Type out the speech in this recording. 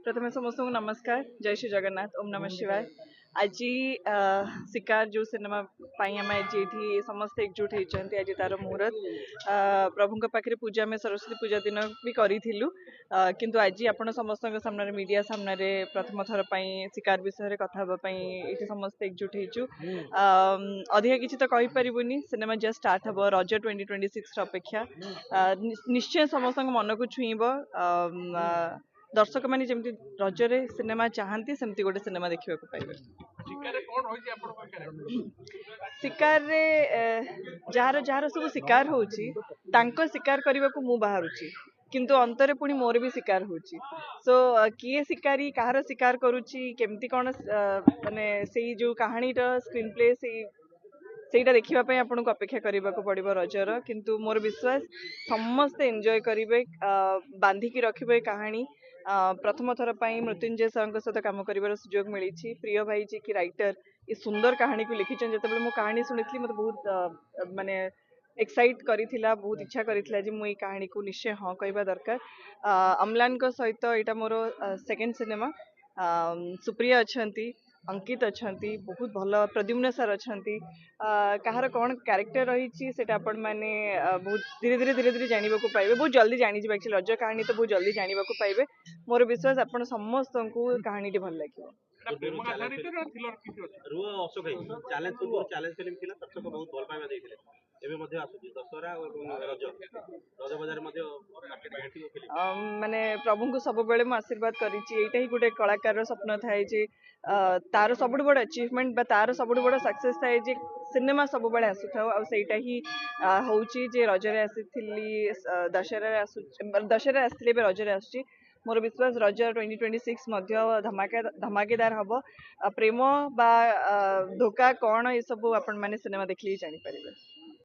प्रथम समस्त को नमस्कार जय श्री जगन्नाथ ओम नमः शिवाय आज शिकार जो सिनेमा आम आज ये समस्त एकजुट होती आज तार मुहूर्त प्रभु पाखे पूजा में सरस्वती पूजा दिन भी करूँ किंतु आज आपण समस्त सामने मीडिया सामने प्रथम थर शिकार विषय कथा ये समस्त एकजुट होचु अधिका किसी तो कहीपरबुनि सिनेमा जस्ट स्टार्ट हम रज 2026 अपेक्षा निश्चय समस्त मन को छुईब दर्शक मैंने जमी रजरे सिनेमा चाहती सेमती गोटे सिनेमा देखा पाइबे शिकार जार जार सब शिकार होची शिकार करने को मु बाहरुची किंतु अंतरे पुणी मोर भी शिकार होची सो किए शिकारी कहार शिकार करुची केमती कौन माने से जो कहानी स्क्रीन प्ले सेटा देखापी आपन को अपेक्षा करने को पड़ो रजर किंतु मोर विश्वास समस्ते एंजॉय करेंगे बांधिकी रखिबे कहानी प्रथम थर मृत्युंजय सर सहित कम कर सुजोग मिली प्रिय भाई जी की राइटर ये सुंदर कहानी को लिखिछन जो मो कहानी शुणी मत बहुत माने एक्साइट करिथिला बहुत इच्छा करिथिला जे मु कहानी को निश्चय हाँ कहबा दरकार अम्लान को सहित यहाँ मोर सेकेंड सिनेमा सुप्रिया अच्छंती अंकित अच्छंती बहुत भल प्रद्युम्न सर अच्छंती कहार कौन कैरेक्टर रही आपण मैंने बहुत धीरे धीरे जानवा को पाइबे बहुत जल्दी जानी एक्चुअली रज कहानी तो बहुत जल्दी जानवा को पाइबे मोर विश्वास आपण समस्त को कहानी भल लगे माने प्रभु को सब बेले आशीर्वाद करीटा ही गोटे कलाकार स्वप्न थाए जे तार सब बड़ अचीवमेंट तार सब बड़ सक्सेस थाए जे सिनेमा सब बेले आसुटा ही होची जे रजरे आसी दशहरा आसते रजरे आसुची मोर विश्वास रज 2026 धमाकेदार हम प्रेम बा धोखा कौन ये सब आपण मैंने सिनेमा देखिए जानी पारे।